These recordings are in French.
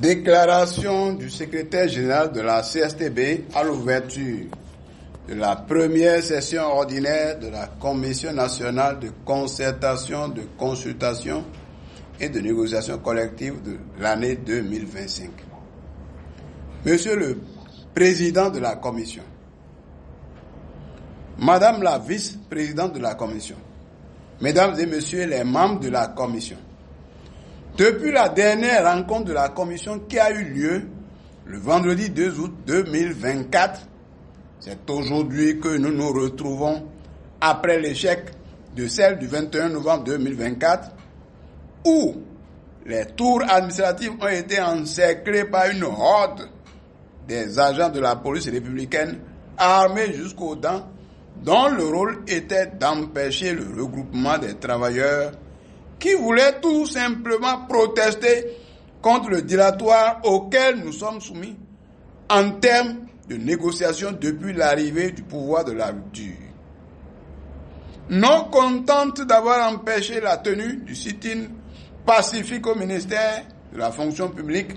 Déclaration du secrétaire général de la CSTB à l'ouverture de la première session ordinaire de la Commission nationale de concertation, de consultation et de négociation collective de l'année 2025. Monsieur le Président de la Commission, Madame la Vice-présidente de la Commission, Mesdames et Messieurs les membres de la Commission, depuis la dernière rencontre de la Commission qui a eu lieu le vendredi 2 août 2024, c'est aujourd'hui que nous nous retrouvons après l'échec de celle du 21 novembre 2024, où les tours administratives ont été encerclées par une horde des agents de la police républicaine armés jusqu'aux dents, dont le rôle était d'empêcher le regroupement des travailleurs qui voulaient tout simplement protester contre le dilatoire auquel nous sommes soumis en termes de négociation depuis l'arrivée du pouvoir de la rupture. Non contente d'avoir empêché la tenue du sit-in pacifique au ministère de la fonction publique,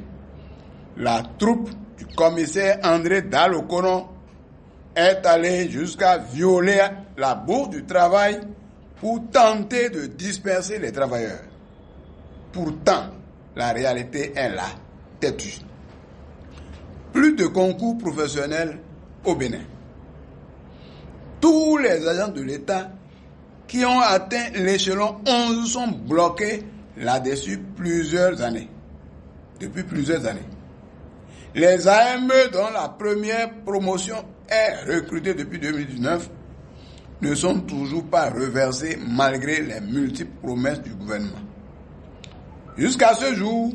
la troupe du commissaire André Dalokonon est allée jusqu'à violer la bourse du travail pour tenter de disperser les travailleurs. Pourtant, la réalité est là, têtue. Plus de concours professionnels au Bénin. Tous les agents de l'État qui ont atteint l'échelon 11 sont bloqués là-dessus depuis plusieurs années. Les AME dont la première promotion est recrutée depuis 2019 ne sont toujours pas reversés malgré les multiples promesses du gouvernement. Jusqu'à ce jour,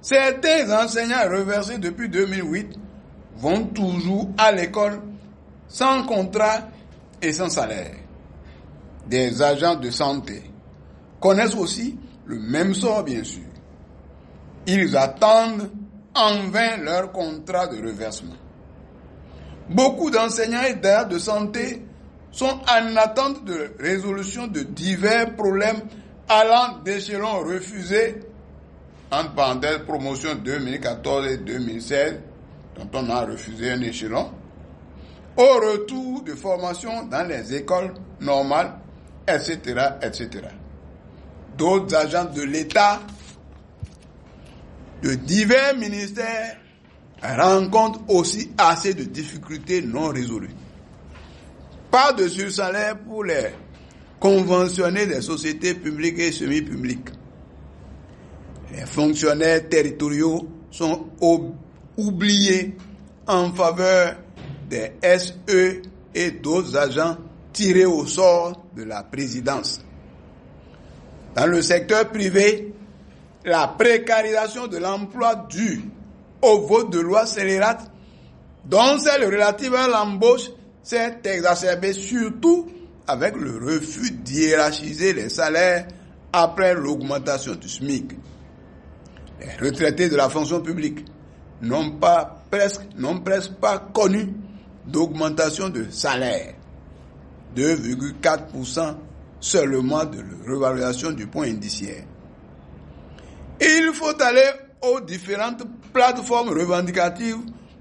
certains enseignants reversés depuis 2008 vont toujours à l'école sans contrat et sans salaire. Des agents de santé connaissent aussi le même sort, bien sûr. Ils attendent en vain leur contrat de reversement. Beaucoup d'enseignants et d'ailleurs de santé sont en attente de résolution de divers problèmes allant d'échelons refusés, entre parenthèses promotion 2014 et 2016, dont on a refusé un échelon, au retour de formation dans les écoles normales, etc., etc. D'autres agents de l'État, de divers ministères, rencontrent aussi assez de difficultés non résolues. Pas de sursalaire pour les conventionnés des sociétés publiques et semi-publiques. Les fonctionnaires territoriaux sont oubliés en faveur des SE et d'autres agents tirés au sort de la présidence. Dans le secteur privé, la précarisation de l'emploi due au vote de loi scélérate, dont celle relative à l'embauche, s'est exacerbée surtout avec le refus d'hiérarchiser les salaires après l'augmentation du SMIC. Les retraités de la fonction publique n'ont presque pas connu d'augmentation de salaire. 2,4% seulement de revalorisation du point indiciaire. Il faut aller aux différentes plateformes revendicatives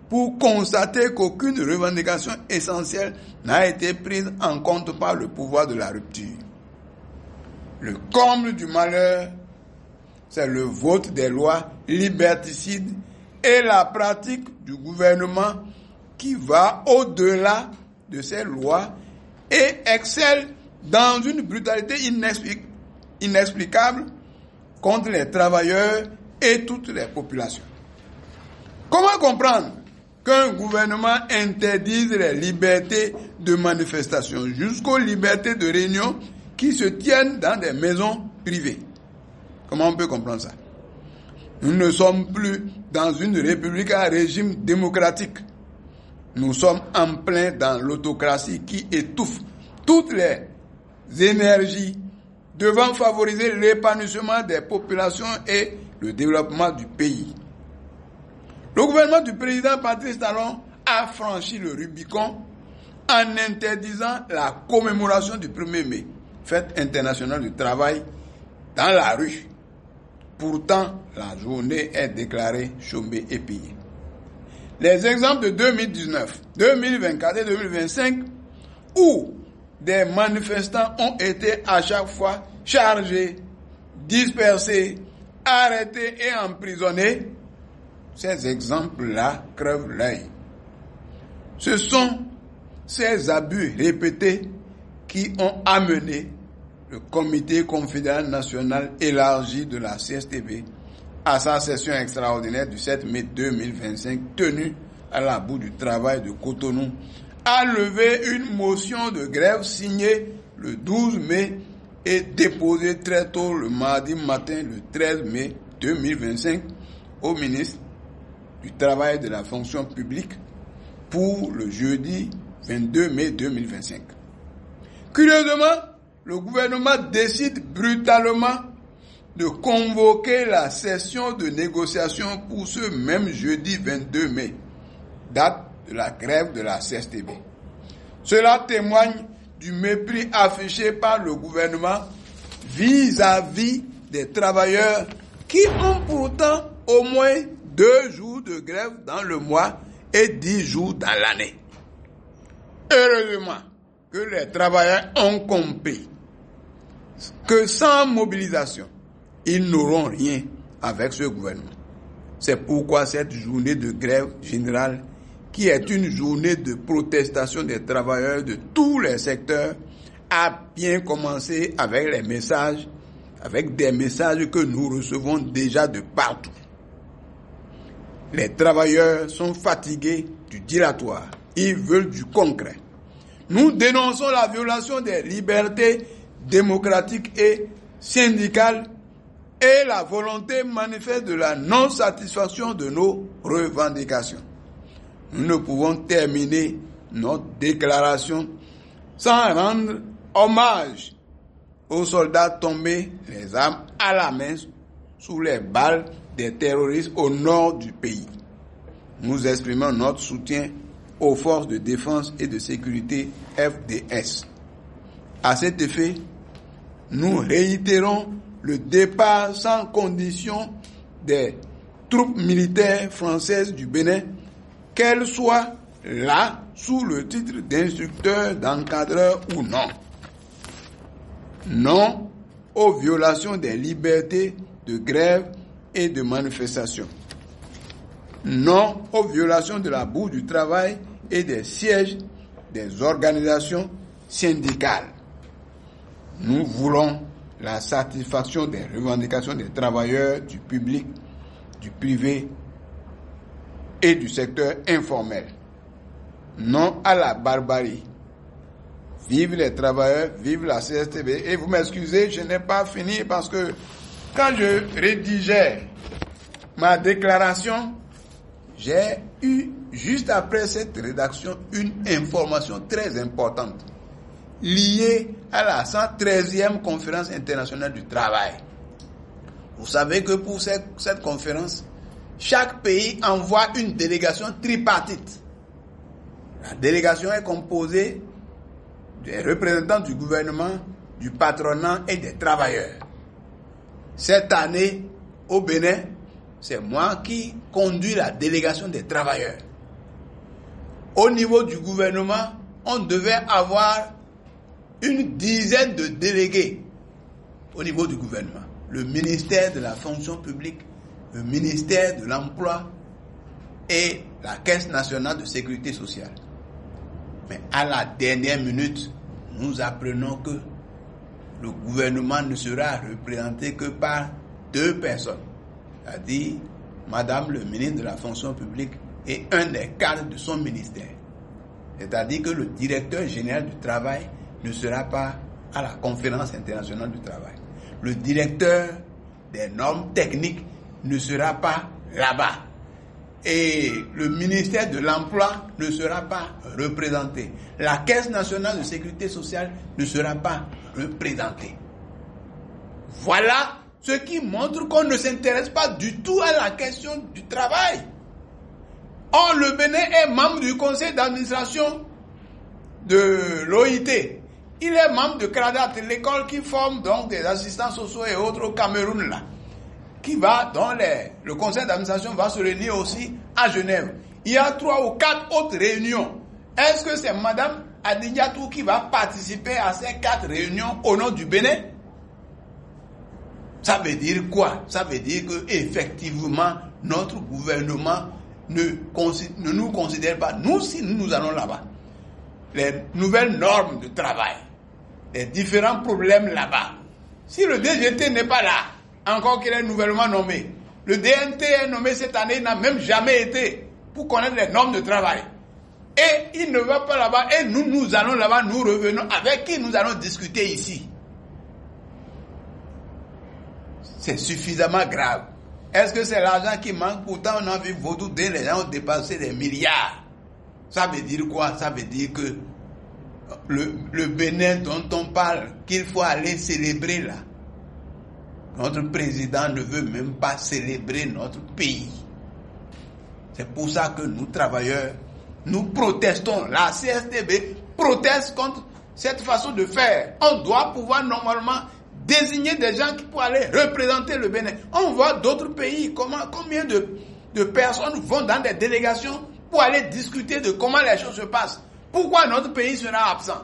pour constater qu'aucune revendication essentielle n'a été prise en compte par le pouvoir de la rupture. Le comble du malheur, c'est le vote des lois liberticides et la pratique du gouvernement qui va au-delà de ces lois et excelle dans une brutalité inexplicable contre les travailleurs et toutes les populations. Comment comprendre qu'un gouvernement interdise les libertés de manifestation jusqu'aux libertés de réunion qui se tiennent dans des maisons privées? Comment on peut comprendre ça? Nous ne sommes plus dans une république à régime démocratique. Nous sommes en plein dans l'autocratie qui étouffe toutes les énergies devant favoriser l'épanouissement des populations et le développement du pays. Le gouvernement du président Patrice Talon a franchi le Rubicon en interdisant la commémoration du 1er mai, fête internationale du travail, dans la rue. Pourtant, la journée est déclarée chômée et payée. Les exemples de 2019, 2024 et 2025, où des manifestants ont été à chaque fois chargés, dispersés, arrêtés et emprisonnés, ces exemples-là crèvent l'œil. Ce sont ces abus répétés qui ont amené le Comité confédéral national élargi de la CSTB à sa session extraordinaire du 7 mai 2025 tenue à la Bourse du Travail de Cotonou à lever une motion de grève signée le 12 mai et déposée très tôt le mardi matin, le 13 mai 2025, au ministre du Travail et de la fonction publique pour le jeudi 22 mai 2025. Curieusement, le gouvernement décide brutalement de convoquer la session de négociation pour ce même jeudi 22 mai, date de la grève de la CSTB. Cela témoigne du mépris affiché par le gouvernement vis-à-vis des travailleurs qui ont pourtant au moins 2 jours de grève dans le mois et 10 jours dans l'année. Heureusement que les travailleurs ont compris que sans mobilisation, ils n'auront rien avec ce gouvernement. C'est pourquoi cette journée de grève générale, qui est une journée de protestation des travailleurs de tous les secteurs, a bien commencé avec des messages que nous recevons déjà de partout. Les travailleurs sont fatigués du dilatoire. Ils veulent du concret. Nous dénonçons la violation des libertés démocratiques et syndicales et la volonté manifeste de la non-satisfaction de nos revendications. Nous ne pouvons terminer notre déclaration sans rendre hommage aux soldats tombés, les armes à la main, sous les balles des terroristes au nord du pays. Nous exprimons notre soutien aux forces de défense et de sécurité FDS. À cet effet, nous réitérons le départ sans condition des troupes militaires françaises du Bénin, qu'elles soient là sous le titre d'instructeur, d'encadreur ou non. Non aux violations des libertés de grève et de manifestation. Non aux violations de la Bourse du Travail et des sièges des organisations syndicales. Nous voulons la satisfaction des revendications des travailleurs du public, du privé et du secteur informel. Non à la barbarie. Vive les travailleurs, vive la CSTB. Et vous m'excusez, je n'ai pas fini parce que quand je rédigeais ma déclaration, j'ai eu, juste après cette rédaction, une information très importante liée à la 113e conférence internationale du travail. Vous savez que pour cette conférence, chaque pays envoie une délégation tripartite. La délégation est composée des représentants du gouvernement, du patronat et des travailleurs. Cette année, au Bénin, c'est moi qui conduis la délégation des travailleurs. Au niveau du gouvernement, on devait avoir une dizaine de délégués au niveau du gouvernement. Le ministère de la fonction publique, le ministère de l'emploi et la Caisse nationale de sécurité sociale. Mais à la dernière minute, nous apprenons que le gouvernement ne sera représenté que par 2 personnes, c'est-à-dire Madame le ministre de la fonction publique et un des cadres de son ministère. C'est-à-dire que le directeur général du travail ne sera pas à la conférence internationale du travail. Le directeur des normes techniques ne sera pas là-bas. Et le ministère de l'Emploi ne sera pas représenté. La Caisse nationale de sécurité sociale ne sera pas représentée. Voilà ce qui montre qu'on ne s'intéresse pas du tout à la question du travail. Or, le Bénin est membre du conseil d'administration de l'OIT. Il est membre de CRADAT, l'école qui forme donc des assistants sociaux et autres au Cameroun là, dont le conseil d'administration va se réunir aussi à Genève. Il y a 3 ou 4 autres réunions. Est-ce que c'est Madame Adinyatou qui va participer à ces 4 réunions au nom du Bénin? Ça veut dire quoi? Ça veut dire que effectivement notre gouvernement ne nous considère pas. Nous, si nous allons là-bas, les nouvelles normes de travail, les différents problèmes là-bas. Si le DGT n'est pas là, encore qu'il est nouvellement nommé, le DNT est nommé cette année, il n'a même jamais été pour connaître les normes de travail. Et il ne va pas là-bas, et nous allons là-bas, nous revenons, avec qui nous allons discuter ici. C'est suffisamment grave. Est-ce que c'est l'argent qui manque? Pourtant, on a vu Vaudou, les gens ont dépassé des milliards. Ça veut dire quoi? Ça veut dire que le Bénin dont on parle, qu'il faut aller célébrer là. Notre président ne veut même pas célébrer notre pays. C'est pour ça que nous, travailleurs, nous protestons. La CSTB proteste contre cette façon de faire. On doit pouvoir normalement désigner des gens qui pourraient aller représenter le Bénin. On voit d'autres pays, combien de personnes vont dans des délégations pour aller discuter de comment les choses se passent. Pourquoi notre pays sera absent?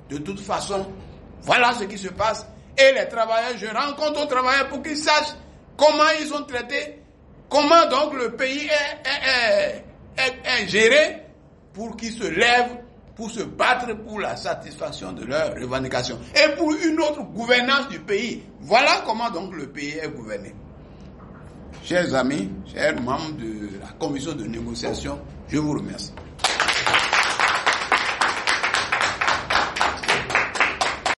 De toute façon, voilà ce qui se passe. Et les travailleurs, je rencontre aux travailleurs pour qu'ils sachent comment ils sont traités, comment donc le pays est géré, pour qu'ils se lèvent, pour se battre pour la satisfaction de leurs revendications. Et pour une autre gouvernance du pays. Voilà comment donc le pays est gouverné. Chers amis, chers membres de la commission de négociation, je vous remercie.